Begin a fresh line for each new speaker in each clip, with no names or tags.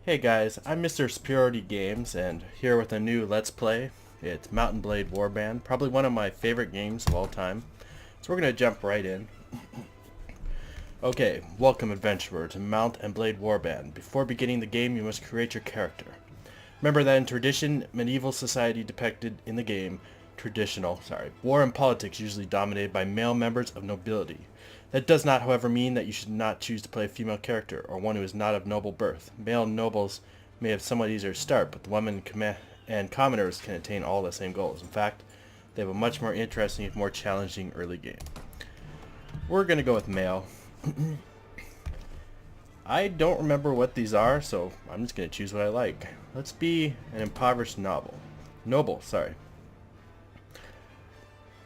Hey guys, I'm Mr. Superiority Games, and here with a new Let's Play. It's Mountain Blade Warband, probably one of my favorite games of all time. So we're going to jump right in. Okay, welcome adventurer to Mount and Blade Warband. Before beginning the game, you must create your character. Remember that in tradition, medieval society depicted in the game, war and politics usually dominated by male members of nobility. That does not, however, mean that you should not choose to play a female character, or one who is not of noble birth. Male nobles may have somewhat easier start, but the women and commoners can attain all the same goals. In fact, they have a much more interesting and more challenging early game. We're going to go with male. I don't remember what these are, so I'm just going to choose what I like. Let's be an impoverished noble, sorry.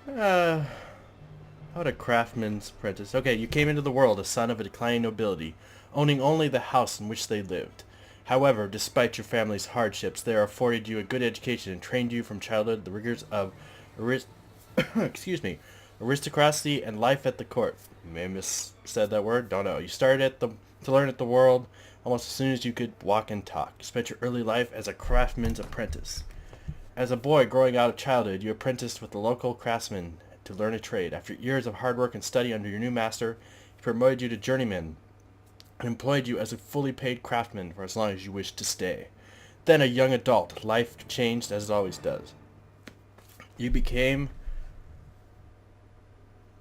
How about a craftsman's apprentice? Okay, you came into the world a son of a declining nobility, owning only the house in which they lived. However, despite your family's hardships, they afforded you a good education and trained you from childhood the rigors of aristocracy and life at the court. You may have missaid that word, don't know. You started to learn at the world almost as soon as you could walk and talk. You spent your early life as a craftsman's apprentice. As a boy growing out of childhood, you apprenticed with the local craftsman to learn a trade. After years of hard work and study under your new master, he promoted you to journeyman and employed you as a fully paid craftsman for as long as you wished to stay. Then a young adult, life changed as it always does. You became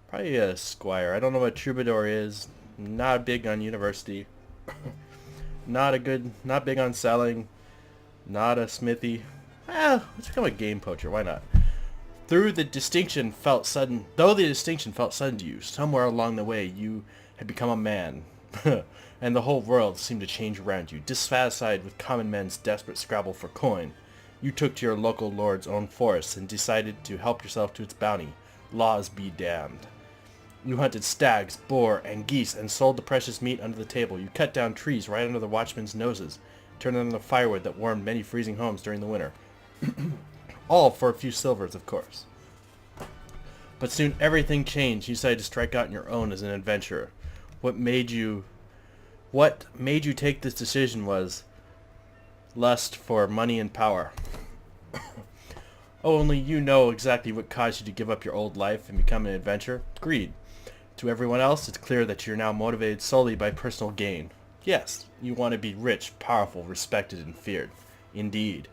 probably a squire. I don't know what troubadour is. Not big on university. Not big on selling. Not a smithy. Let's become a game poacher. Why not? Though the distinction felt sudden to you, somewhere along the way you had become a man, and the whole world seemed to change around you. Dissatisfied with common men's desperate scrabble for coin, you took to your local lord's own forests and decided to help yourself to its bounty. Laws be damned. You hunted stags, boar, and geese and sold the precious meat under the table. You cut down trees right under the watchmen's noses, turned them into firewood that warmed many freezing homes during the winter. All for a few silvers, of course. But soon everything changed. You decided to strike out on your own as an adventurer. What made you take this decision was lust for money and power. Only you know exactly what caused you to give up your old life and become an adventurer. Greed. To everyone else, it's clear that you're now motivated solely by personal gain. Yes, you want to be rich, powerful, respected, and feared. Indeed.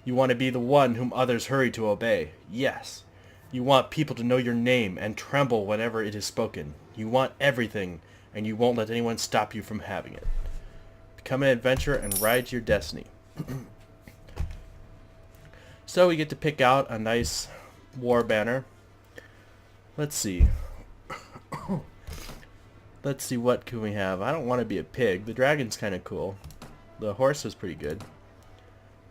You want to be the one whom others hurry to obey. Yes. You want people to know your name and tremble whenever it is spoken. You want everything, and you won't let anyone stop you from having it. Become an adventurer and ride to your destiny. So we get to pick out a nice war banner. Let's see. Let's see, what can we have? I don't want to be a pig. The dragon's kind of cool. The horse was pretty good.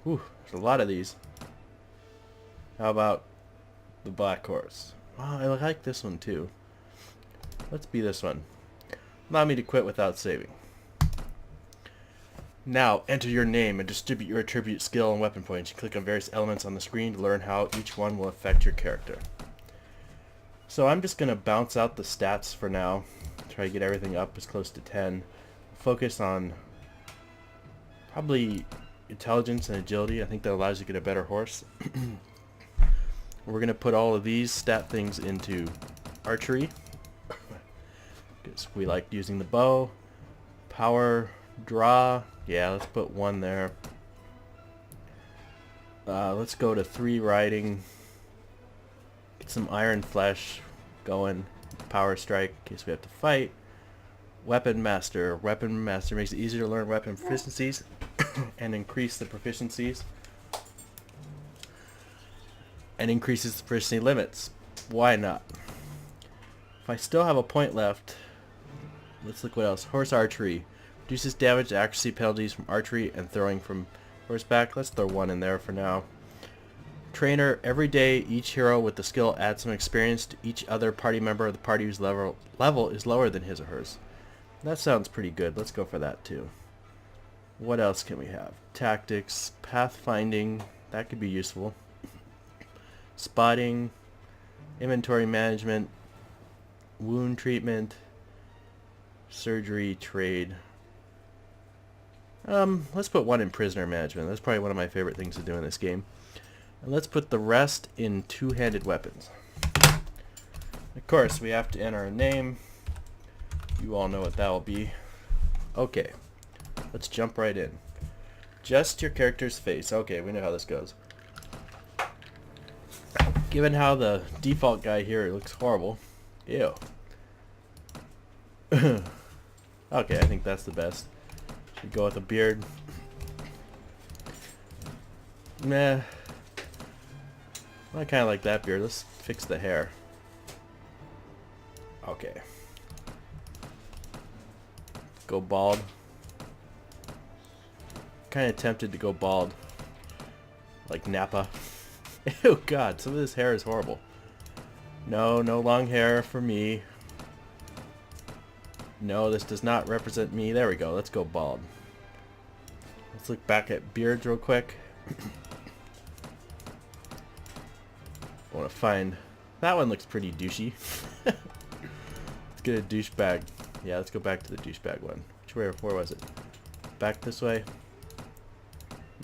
Whew, there's a lot of these. How about the black horse? Oh, I like this one too. Let's be this one. Allow me to quit without saving. Now, enter your name and distribute your attribute, skill, and weapon points. You click on various elements on the screen to learn how each one will affect your character. So I'm just going to bounce out the stats for now. Try to get everything up as close to 10. Focus on probably intelligence and agility. I think that allows you to get a better horse. We're going to put all of these stat things into archery, because we like using the bow. Power, draw, yeah, let's put 1 there. Let's go to 3 riding. Get some iron flesh going. Power strike in case we have to fight. Weapon master makes it easier to learn weapon proficiencies and increase the proficiencies, and increases the proficiency limits. Why not? If I still have a point left, let's look what else. Horse archery reduces damage and accuracy penalties from archery and throwing from horseback. Let's throw 1 in there for now. Trainer, every day each hero with the skill adds some experience to each other party member of the party whose level is lower than his or hers. That sounds pretty good. Let's go for that too. What else can we have? Tactics, pathfinding, that could be useful. Spotting, inventory management, wound treatment, surgery, trade. Let's put one in prisoner management. That's probably one of my favorite things to do in this game. And let's put the rest in two-handed weapons. Of course, we have to enter our name. You all know what that will be. Okay, let's jump right in. Just your character's face. Okay, we know how this goes. Given how the default guy here looks horrible. Ew. Okay, I think that's the best. Should go with a beard. Nah. I kind of like that beard. Let's fix the hair. Okay. Go bald. Kind of tempted to go bald. Like Nappa. Ew, God, some of this hair is horrible. No, no long hair for me. No, this does not represent me. There we go. Let's go bald. Let's look back at beards real quick. I want to find... That one looks pretty douchey. Let's get a douchebag. Yeah, let's go back to the douchebag one. Where was it? Back this way?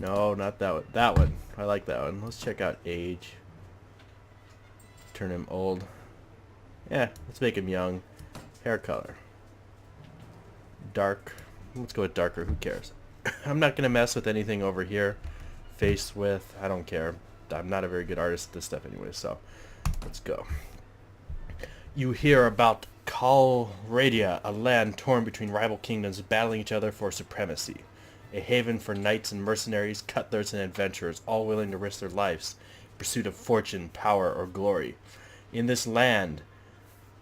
No, not that one. That one. I like that one. Let's check out age. Turn him old. Yeah, let's make him young. Hair color. Dark. Let's go with darker. Who cares? I'm not going to mess with anything over here. Face width. I don't care. I'm not a very good artist at this stuff anyway, so let's go. You hear about Calradia, a land torn between rival kingdoms battling each other for supremacy. A haven for knights and mercenaries, cutthroats and adventurers, all willing to risk their lives in pursuit of fortune, power, or glory. In this land,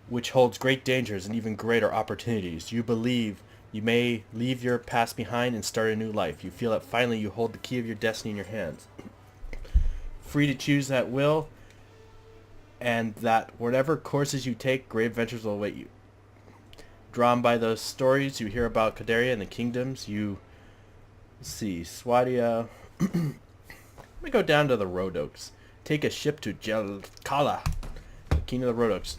which holds great dangers and even greater opportunities, you believe you may leave your past behind and start a new life. You feel that finally you hold the key of your destiny in your hands. Free to choose at will, and that whatever courses you take, great adventures will await you. Drawn by those stories you hear about Calradia and the kingdoms, you... Let's see, Swadia... Let me go down to the Road Oaks. Take a ship to Jelkala, the king of the Road Oaks.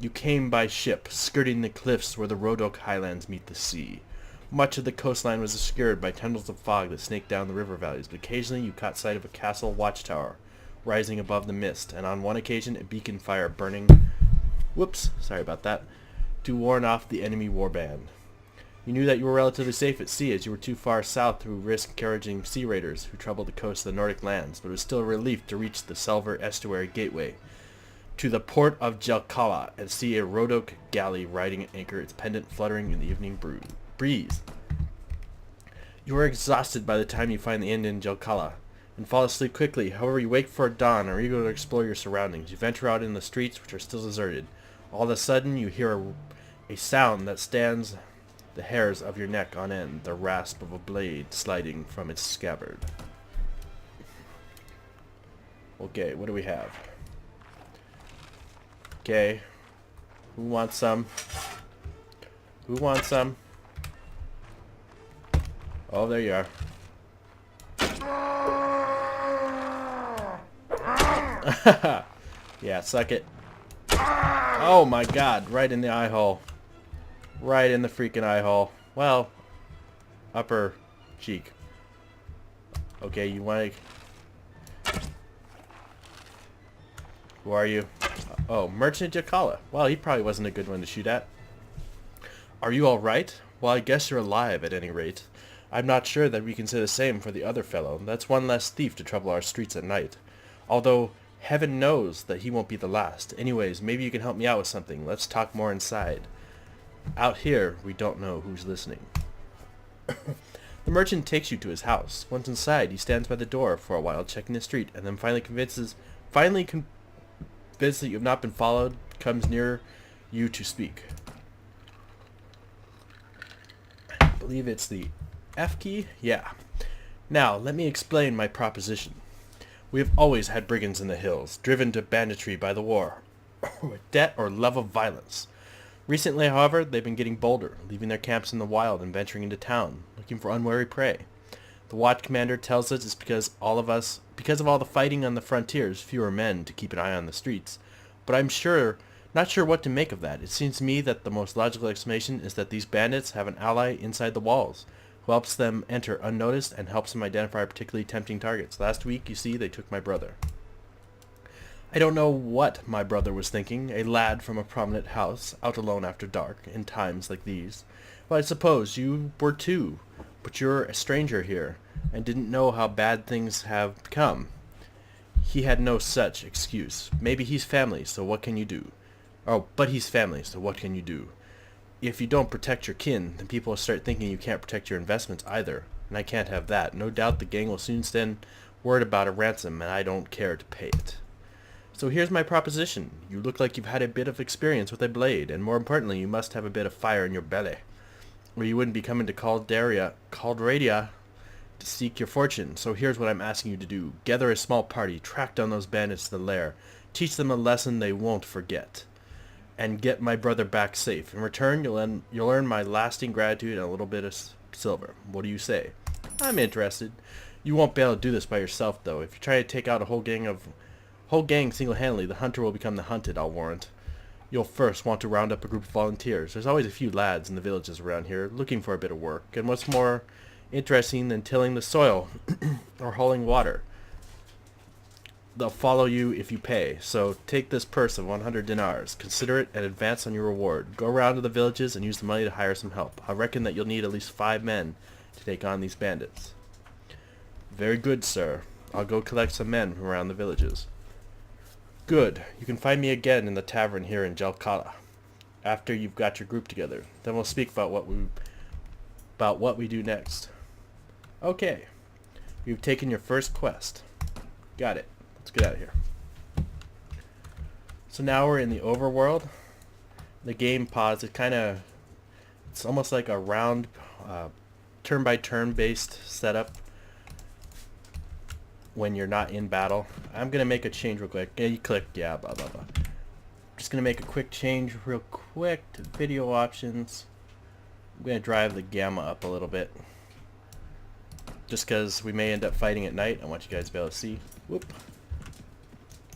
You came by ship, skirting the cliffs where the Road Oak highlands meet the sea. Much of the coastline was obscured by tunnels of fog that snaked down the river valleys, but occasionally you caught sight of a castle watchtower rising above the mist, and on one occasion a beacon fire burning... Whoops, sorry about that. To warn off the enemy warband. You knew that you were relatively safe at sea as you were too far south to risk encouraging sea raiders who troubled the coast of the Nordic lands, but it was still a relief to reach the Selver Estuary Gateway to the port of Jelkala and see a Road Oak galley riding at anchor, its pendant fluttering in the evening breeze. You are exhausted by the time you find the inn in Jelkala and fall asleep quickly. However, you wake for dawn and are eager to explore your surroundings. You venture out in the streets, which are still deserted. All of a sudden, you hear a sound that stands the hairs of your neck on end, the rasp of a blade sliding from its scabbard. Okay, what do we have? Okay. Who wants some? Who wants some? Oh, there you are. Yeah, suck it. Oh my god, right in the eye hole. Right in the freaking eye hole. Well, upper cheek. Okay, you want to... Who are you? Oh, Merchant Jelkala. Well, he probably wasn't a good one to shoot at. Are you alright? Well, I guess you're alive at any rate. I'm not sure that we can say the same for the other fellow. That's one less thief to trouble our streets at night. Although, heaven knows that he won't be the last. Anyways, maybe you can help me out with something. Let's talk more inside. Out here, we don't know who's listening. The merchant takes you to his house. Once inside, he stands by the door for a while, checking the street, and then convinced that you have not been followed, comes near you to speak. I believe it's the F key? Yeah. Now, let me explain my proposition. We have always had brigands in the hills, driven to banditry by the war, with debt or love of violence. Recently, however, they've been getting bolder, leaving their camps in the wild and venturing into town, looking for unwary prey. The watch commander tells us it's because of all the fighting on the frontiers, fewer men to keep an eye on the streets. But I'm not sure what to make of that. It seems to me that the most logical explanation is that these bandits have an ally inside the walls, who helps them enter unnoticed and helps them identify particularly tempting targets. Last week, you see, they took my brother. I don't know what my brother was thinking, a lad from a prominent house, out alone after dark, in times like these. Well, I suppose you were too, but you're a stranger here, and didn't know how bad things have become. He had no such excuse. Maybe he's family, so what can you do? Oh, but he's family, so what can you do? If you don't protect your kin, then people will start thinking you can't protect your investments either, and I can't have that. No doubt the gang will soon send word about a ransom, and I don't care to pay it. So here's my proposition. You look like you've had a bit of experience with a blade, and more importantly, you must have a bit of fire in your belly, or you wouldn't be coming to Caldradia to seek your fortune. So here's what I'm asking you to do. Gather a small party, track down those bandits to the lair, teach them a lesson they won't forget, and get my brother back safe. In return, you'll earn my lasting gratitude and a little bit of silver. What do you say? I'm interested. You won't be able to do this by yourself, though. If you try to take out a whole gang single-handedly, the hunter will become the hunted, I'll warrant. You'll first want to round up a group of volunteers. There's always a few lads in the villages around here looking for a bit of work, and what's more interesting than tilling the soil or hauling water? They'll follow you if you pay. So take this purse of 100 dinars. Consider it an advance on your reward. Go around to the villages and use the money to hire some help. I reckon that you'll need at least 5 men to take on these bandits. Very good, sir. I'll go collect some men from around the villages. Good. You can find me again in the tavern here in Jalkala after you've got your group together. Then we'll speak about what we do next. Okay. You've taken your first quest. Got it. Let's get out of here. So now we're in the overworld. The game paused. It's almost like a round, turn-by-turn based setup when you're not in battle. I'm going to make a change real quick. Yeah, you click, yeah, blah, blah, blah. Just going to make a quick change real quick to video options. I'm going to drive the gamma up a little bit. Just because we may end up fighting at night. I want you guys to be able to see. Whoop.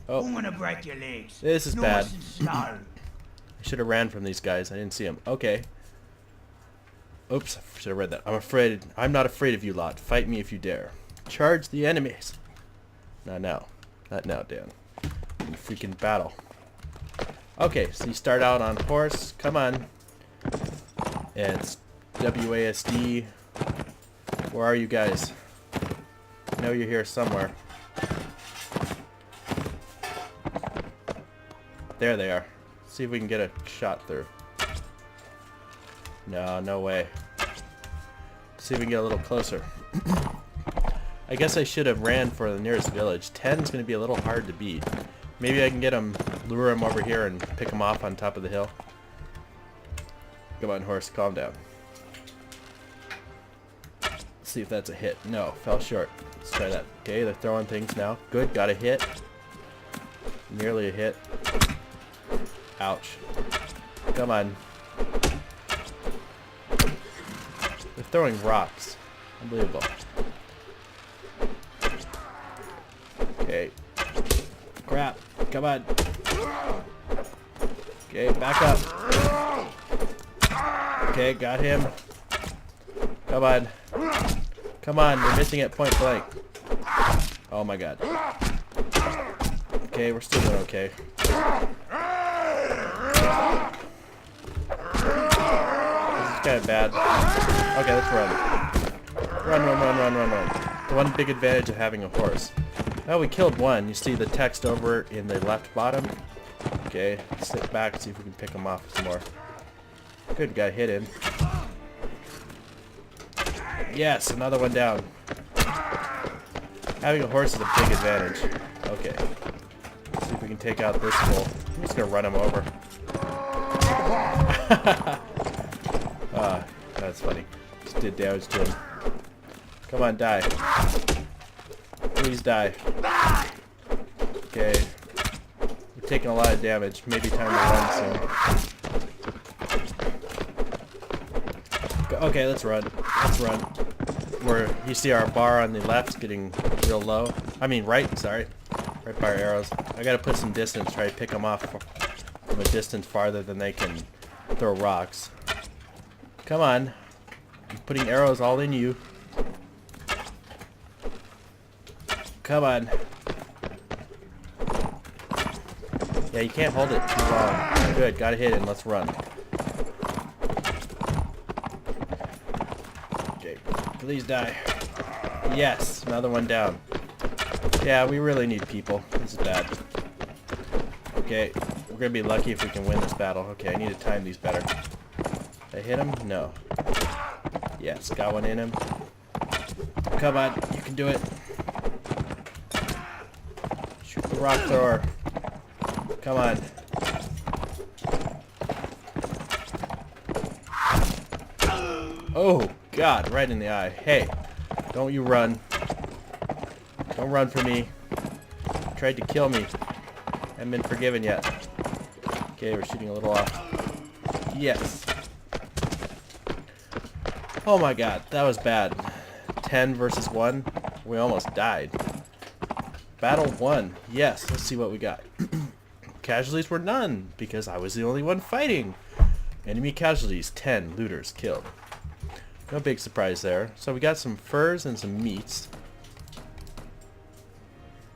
Oh,
I'm gonna break your legs.
This is bad.
Nice and slow.
I should have ran from these guys. I didn't see them. Okay. Oops, I should have read that. I'm not afraid of you lot. Fight me if you dare. Charge the enemies. Not now. Not now, Dan. In freaking battle. Okay, so you start out on horse. Come on. It's WASD. Where are you guys? I know you're here somewhere. There they are. See if we can get a shot through. No, no way. See if we can get a little closer. I guess I should have ran for the nearest village. 10 is going to be a little hard to beat. Maybe I can get him, lure him over here and pick him off on top of the hill. Come on, horse, calm down. Let's see if that's a hit. No, fell short. Let's try that. Okay, they're throwing things now. Good, got a hit. Nearly a hit. Ouch. Come on. They're throwing rocks. Unbelievable. Okay. Crap. Come on. Okay, back up. Okay, got him. Come on. Come on, we're missing at point blank. Oh my god. Okay, we're still doing okay. This is kind of bad. Okay, let's run. Run. The one big advantage of having a horse. Well, we killed one. You see the text over in the left bottom? Okay, sit back, see if we can pick him off some more. Good, got hit him. Yes, another one down. Having a horse is a big advantage. Okay. Let's see if we can take out this fool. I'm just gonna run him over. That's funny. Just did damage to him. Come on, die. Please die. Okay. We're taking a lot of damage. Maybe time to run soon. Okay, let's run. Let's run. Where you see our bar on the left getting real low. I mean right, sorry. Right by our arrows. I gotta put some distance, try to pick them off from a distance farther than they can throw rocks. Come on. I'm putting arrows all in you. Come on. Yeah, you can't hold it too long. Good, gotta hit it and let's run. Okay, please die. Yes, another one down. Yeah, we really need people. This is bad. Okay, we're gonna be lucky if we can win this battle. Okay, I need to time these better. Did I hit him? No. Yes, got one in him. Come on, you can do it. Shoot the rock thrower. Come on. Oh, God, right in the eye. Hey, don't you run. Don't run for me. Tried to kill me. Haven't been forgiven yet. Okay, we're shooting a little off. Yes. Oh my God, that was bad. 10 versus 1. We almost died. Battle 1. Yes, let's see what we got. Casualties were none, because I was the only one fighting. Enemy casualties, 10. Looters killed. No big surprise there. So we got some furs and some meats.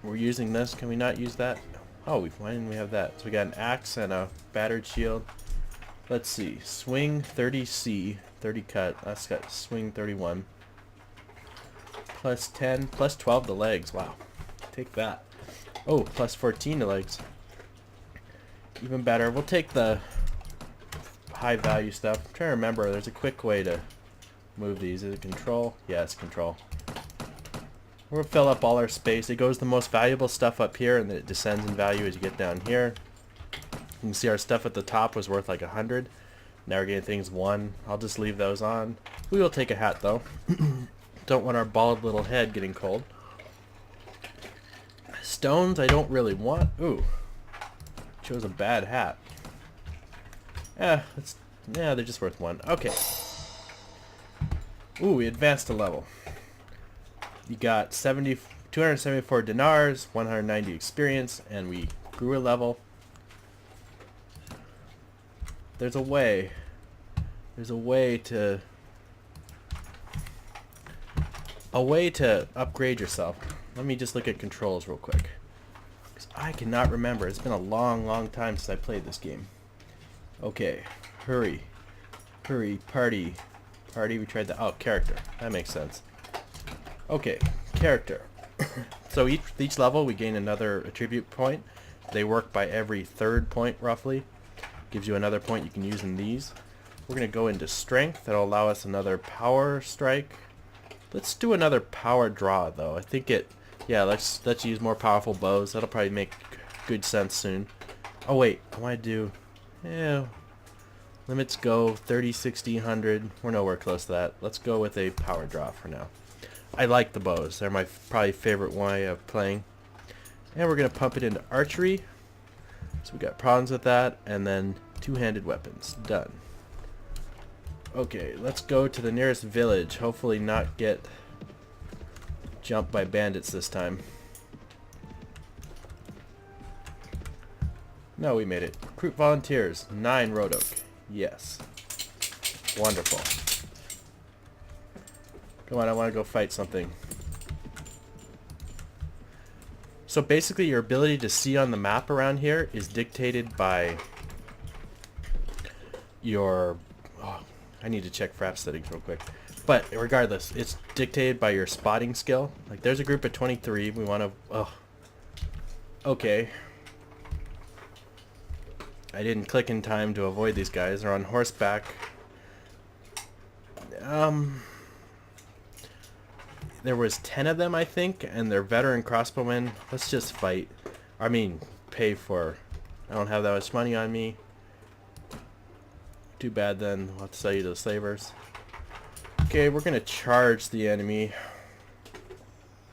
We're using this. Can we not use that? Oh, why didn't we have that? So we got an axe and a battered shield. Let's see. Swing 30C. 30 cut. That's got swing 31. Plus 10. Plus 12 to legs. Wow. Take that. Oh, plus 14 to legs. Even better. We'll take the high value stuff. I'm trying to remember. There's a quick way to move these. Is it control? Yeah, it's control. We'll fill up all our space. It goes the most valuable stuff up here, and then it descends in value as you get down here. You can see our stuff at the top was worth like 100. Now we're getting things 1. I'll just leave those on. We will take a hat though. Don't want our bald little head getting cold. Stones I don't really want. Ooh. Chose a bad hat. Yeah, they're just worth 1. Okay. Ooh, we advanced a level. You got 274 dinars, 190 experience, and we grew a level. There's a way to upgrade yourself. Let me just look at controls real quick, because I cannot remember. It's been a long time since I played this game. Okay, hurry, party. We tried the character. That makes sense. Okay, character. So each level we gain another attribute point. They work by every 3rd point roughly. Gives you another point you can use in these. We're gonna go into strength. That'll allow us another power strike. Let's do another power draw though. I think yeah, let's use more powerful bows. That'll probably make good sense soon. Oh wait, I want to do limits go 30, 60, 100. We're nowhere close to that. Let's go with a power draw for now. I like the bows. They're my probably favorite way of playing. And we're gonna pump it into archery. So we got problems with that, and then two-handed weapons. Done. Okay, let's go to the nearest village. Hopefully not get jumped by bandits this time. No, we made it. Recruit volunteers. 9 road oak. Yes. Wonderful. Come on, I want to go fight something. So basically your ability to see on the map around here is dictated by your... Oh, I need to check frap settings real quick. But regardless, it's dictated by your spotting skill. Like there's a group of 23. We want to... Oh. Okay. I didn't click in time to avoid these guys. They're on horseback. There was 10 of them, I think, and they're veteran crossbowmen. Let's just fight. I mean, pay for... I don't have that much money on me. Too bad then. We'll have to sell you to the slavers. Okay, we're going to charge the enemy.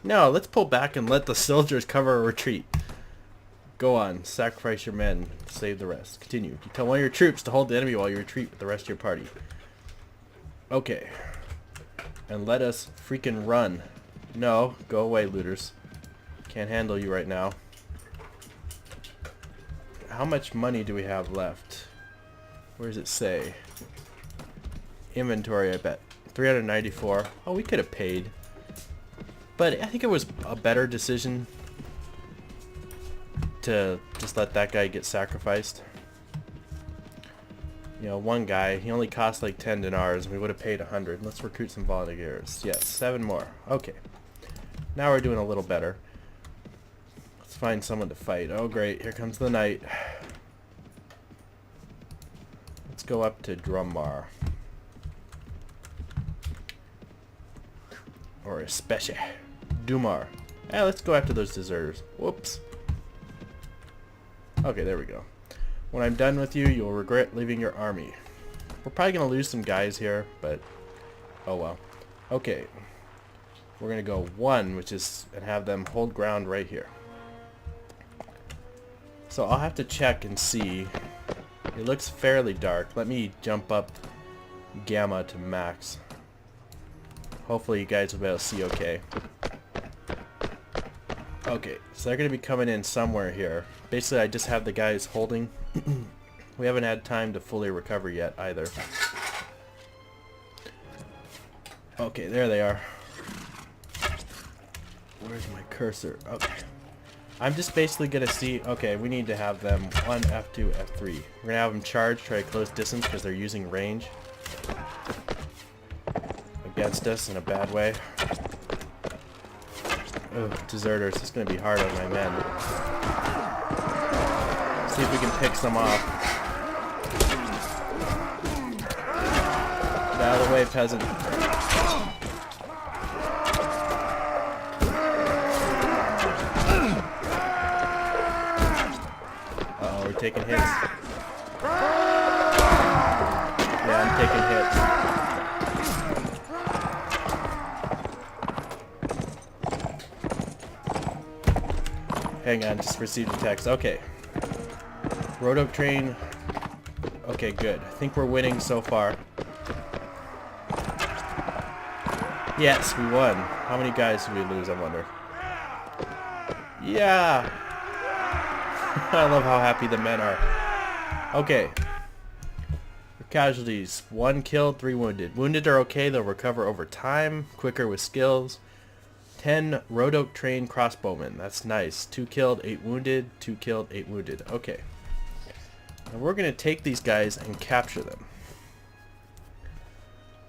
No, let's pull back and let the soldiers cover a retreat. Go on. Sacrifice your men. Save the rest. Continue. You tell one of your troops to hold the enemy while you retreat with the rest of your party. Okay. And let us freaking run. No, go away, looters. Can't handle you right now. How much money do we have left? Where does it say? Inventory, I bet. 394. Oh, we could have paid. But I think it was a better decision to just let that guy get sacrificed. You know, one guy, he only cost like 10 dinars, and we would have paid 100. Let's recruit some volunteers. Yes, 7 more. Okay. Now we're doing a little better. Let's find someone to fight. Oh great, here comes the knight. Let's go up to Drummar. Or especially Dumar. Let's go after those deserters. Whoops. Okay, there we go. When I'm done with you, you'll regret leaving your army. We're probably going to lose some guys here, but oh well. Okay. We're going to go 1, which is, and have them hold ground right here. So I'll have to check and see. It looks fairly dark. Let me jump up gamma to max. Hopefully you guys will be able to see okay. Okay, so they're going to be coming in somewhere here. Basically, I just have the guys holding. We haven't had time to fully recover yet either. Okay, there they are. Where's my cursor? Okay. I'm just basically going to see... Okay, we need to have them 1, F2, F3. We're going to have them charge, try to close distance because they're using range against us in a bad way. Oh, deserters. It's going to be hard on my men. See if we can pick some off. Get out of the way, peasant. Uh-oh, we're taking hits. Yeah, I'm taking hits. Hang on, just received a text. Okay. Road Oak train. Okay, good. I think we're winning so far. Yes, we won. How many guys did we lose, I wonder? Yeah! I love how happy the men are. Okay. For casualties. 1 killed, 3 wounded. Wounded are okay, they'll recover over time. Quicker with skills. 10 Road Oak train crossbowmen. That's nice. 2 killed, 8 wounded. 2 killed, 8 wounded. Okay. Now we're going to take these guys and capture them.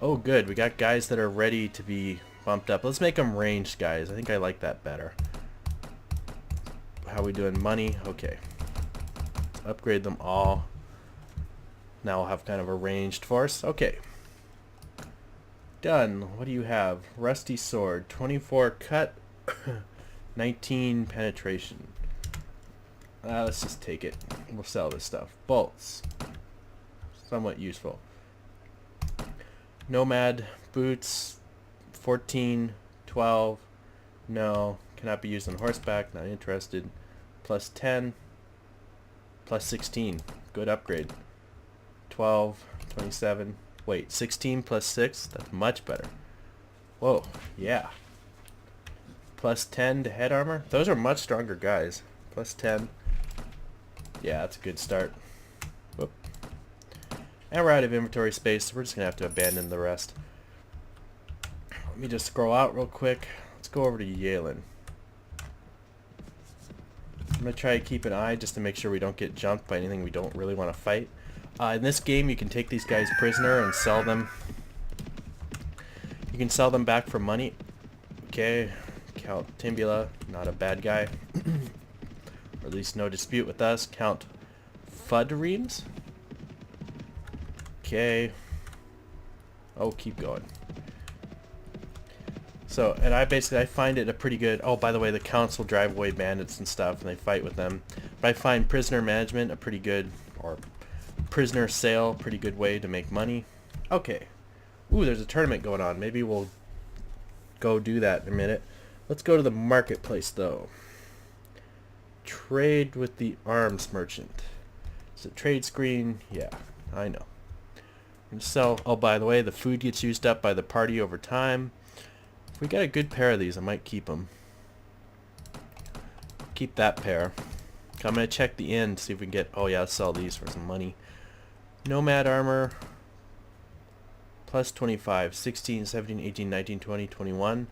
Oh good, we got guys that are ready to be bumped up. Let's make them ranged guys. I think I like that better. How we doing? Money? Okay. Let's upgrade them all. Now we'll have kind of a ranged force. Okay. Done. What do you have? Rusty sword. 24 cut. 19 penetration. Let's just take it. We'll sell this stuff. Bolts. Somewhat useful. Nomad. Boots. 14. 12. No. Cannot be used on horseback. Not interested. Plus 10. Plus 16. Good upgrade. 12. 27. Wait, 16 plus 6? That's much better. Whoa, yeah. Plus 10 to head armor? Those are much stronger guys. Plus 10. Yeah, that's a good start. Whoop. And we're out of inventory space, so we're just going to have to abandon the rest. Let me just scroll out real quick. Let's go over to Yalen. I'm going to try to keep an eye just to make sure we don't get jumped by anything we don't really want to fight. In this game, you can take these guys prisoner and sell them. You can sell them back for money. Okay, Count Timbula, not a bad guy. Or at least no dispute with us. Count Fudreams. Okay. Oh, keep going. So, and I find it a pretty good... Oh, by the way, the counts will drive away bandits and stuff, and they fight with them. But I find prisoner management a pretty good... or prisoner sale, pretty good way to make money. Okay. Ooh, there's a tournament going on. Maybe we'll go do that in a minute. Let's go to the marketplace, though. Trade with the arms merchant. Is it trade screen? Yeah, I know. And sell... Oh, by the way, the food gets used up by the party over time. If we got a good pair of these, I might keep them. Keep that pair. I'm going to check the inn, see if we can get... Oh yeah, let's sell these for some money. Nomad armor. plus 25, 16, 17, 18, 19, 20, 21.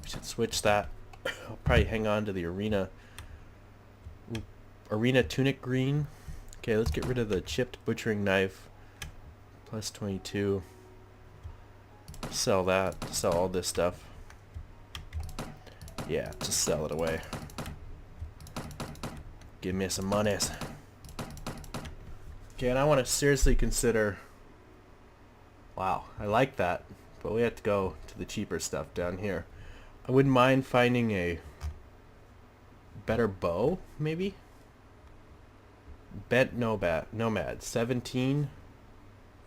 We should switch that. I'll probably hang on to the arena tunic green. Okay, let's get rid of the chipped butchering knife. Plus 22. Sell that. Sell all this stuff. Yeah, just sell it away. Give me some monies. Okay, and I want to seriously consider... Wow, I like that. But we have to go to the cheaper stuff down here. I wouldn't mind finding a better bow, maybe? Bent Nomad. 17,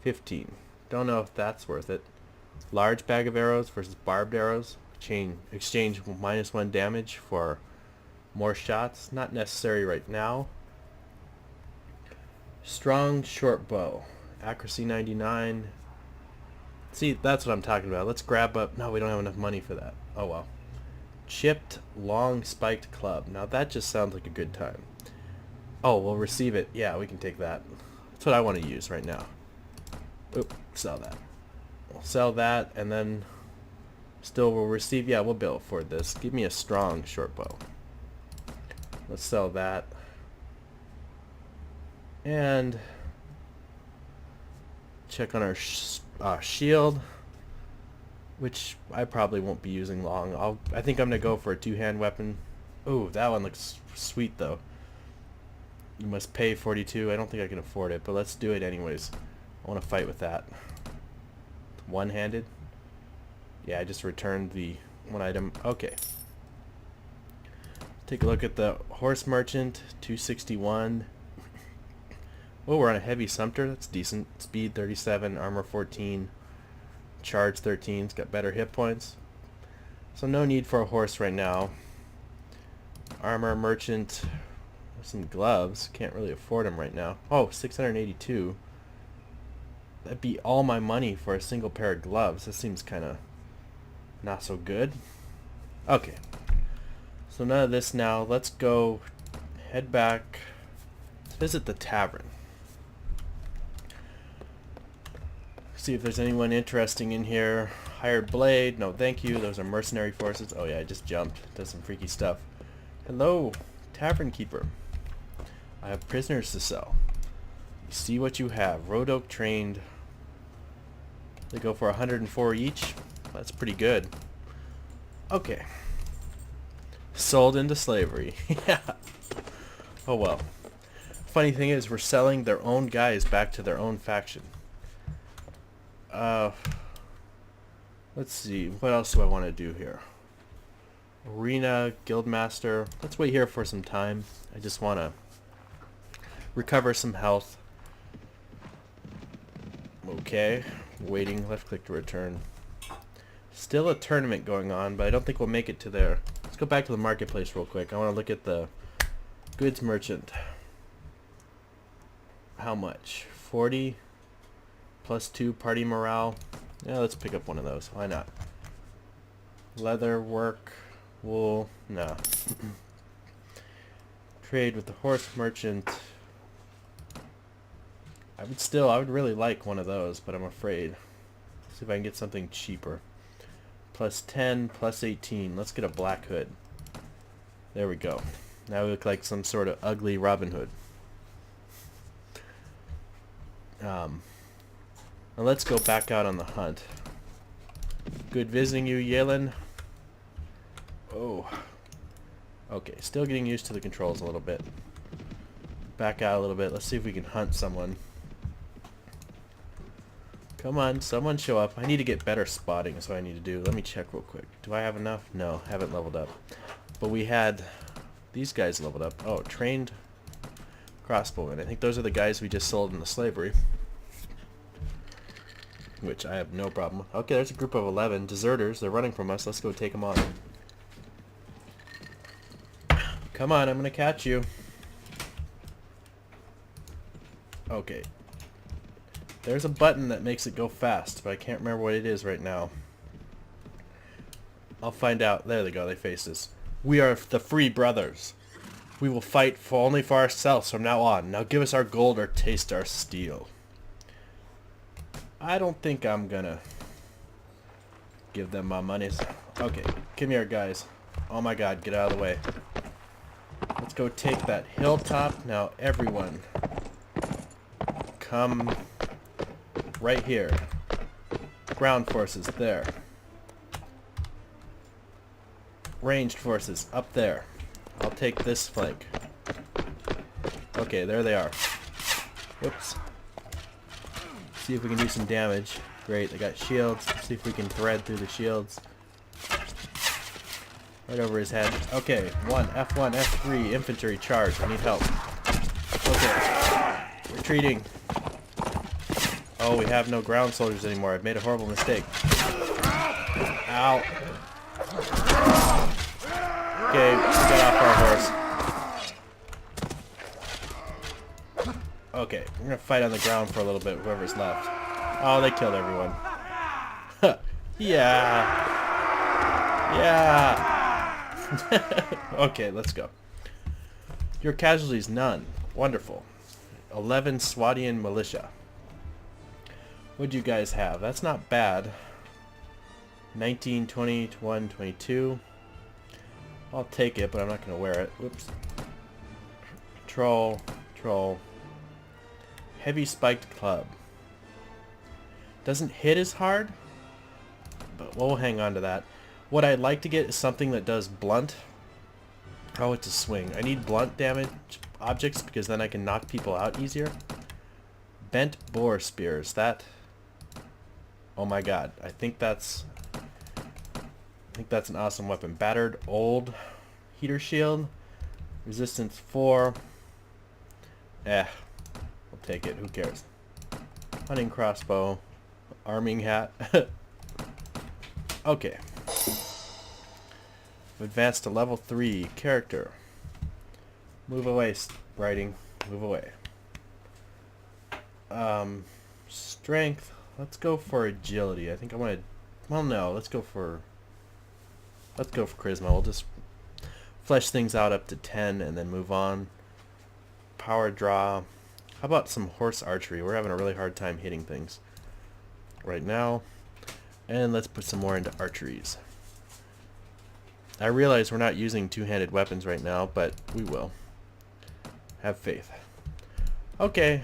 15. Don't know if that's worth it. Large bag of arrows versus barbed arrows. Exchange -1 damage for more shots. Not necessary right now. Strong short bow. Accuracy 99. See, that's what I'm talking about. Let's grab up... No, we don't have enough money for that. Oh well. Chipped long spiked club. Now that just sounds like a good time. Oh, we'll receive it. Yeah, we can take that. That's what I want to use right now. Oop, sell that. We'll sell that, and then still we'll receive... Yeah, we'll be able to afford this. Give me a strong short bow. Let's sell that. And check on our shield, which I probably won't be using long. I think I'm going to go for a two-hand weapon. Ooh, that one looks sweet, though. You must pay 42. I don't think I can afford it, but let's do it anyways. I want to fight with that. One-handed? Yeah, I just returned the one item. Okay. Take a look at the horse merchant. 261. Oh, we're on a heavy Sumter. That's decent. Speed 37, armor 14, charge 13. It's got better hit points. So no need for a horse right now. Armor merchant. Some gloves. Can't really afford them right now. Oh, 682. That'd be all my money for a single pair of gloves. That seems kind of not so good. Okay. So none of this now. Let's go head back. Let's visit the tavern. See if there's anyone interesting in here. Hired blade. No, thank you. Those are mercenary forces. Oh yeah, I just jumped. Does some freaky stuff. Hello, tavern keeper. I have prisoners to sell. You see what you have. Road oak trained. They go for 104 each. That's pretty good. Okay. Sold into slavery. Yeah. Oh well. Funny thing is, we're selling their own guys back to their own faction. Let's see. What else do I want to do here? Arena, Guildmaster. Let's wait here for some time. I just want to recover some health. Okay. Waiting. Left click to return. Still a tournament going on, but I don't think we'll make it to there. Let's go back to the marketplace real quick. I want to look at the goods merchant. How much? 40 plus 2 party morale. Yeah, let's pick up one of those. Why not? Leather, work, wool. No. Trade with the horse merchant. I would really like one of those, but I'm afraid. See if I can get something cheaper. Plus 10, plus 18. Let's get a black hood. There we go. Now we look like some sort of ugly Robin Hood. Now let's go back out on the hunt. Good visiting you, Yelin. Oh. Okay, still getting used to the controls a little bit. Back out a little bit. Let's see if we can hunt someone. Come on, someone show up. I need to get better spotting, is what I need to do. Let me check real quick. Do I have enough? No, haven't leveled up. But we had these guys leveled up. Oh, trained crossbowmen. I think those are the guys we just sold into slavery. Which I have no problem with. Okay, there's a group of 11 deserters. They're running from us. Let's go take them on. Come on, I'm going to catch you. Okay. There's a button that makes it go fast, but I can't remember what it is right now. I'll find out. There they go. They face us. We are the Free Brothers. We will fight only for ourselves from now on. Now give us our gold or taste our steel. I don't think I'm gonna give them my monies. Okay, come here, guys. Oh my god, get out of the way. Let's go take that hilltop. Now, everyone, come right here. Ground forces, there. Ranged forces, up there. I'll take this flank. Okay, there they are. Whoops. See if we can do some damage. Great, they got shields. See if we can thread through the shields. Right over his head. Okay, F1, F3, infantry charge. I need help. Okay, retreating. Oh, we have no ground soldiers anymore. I've made a horrible mistake. Ow. Okay, we got off our horse. Okay, we're gonna fight on the ground for a little bit, whoever's left. Oh, they killed everyone. Yeah. Yeah. Okay, let's go. Your casualties, none. Wonderful. 11 Swadian militia. What'd you guys have? That's not bad. 19, 20, 21, 22. I'll take it, but I'm not going to wear it. Whoops. Troll. Heavy spiked club. Doesn't hit as hard, but we'll hang on to that. What I'd like to get is something that does blunt. Oh, it's a swing. I need blunt damage objects because then I can knock people out easier. Bent boar spears. That... Oh my god. I think that's an awesome weapon. Battered old heater shield. Resistance 4. I'll take it. Who cares? Hunting crossbow. Arming hat. Okay. Advanced to level 3. Character. Move away, writing. Move away. Strength. Let's go for agility. I think I want to... Well, no. Let's go for charisma. We'll just flesh things out up to 10 and then move on. Power draw. How about some horse archery? We're having a really hard time hitting things right now. And let's put some more into archeries. I realize we're not using two-handed weapons right now, but we will. Have faith. Okay.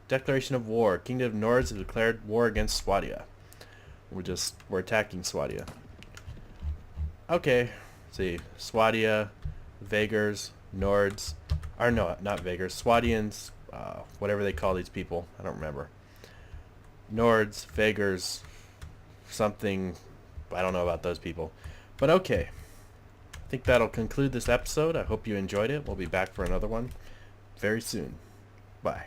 Declaration of war. Kingdom of Nords has declared war against Swadia. We're attacking Swadia. Okay. Let's see. Swadia, Vagars, Nords. Or no, not Vagars. Swadians, whatever they call these people. I don't remember. Nords, Vagars, something. I don't know about those people. But okay. I think that'll conclude this episode. I hope you enjoyed it. We'll be back for another one very soon. Bye.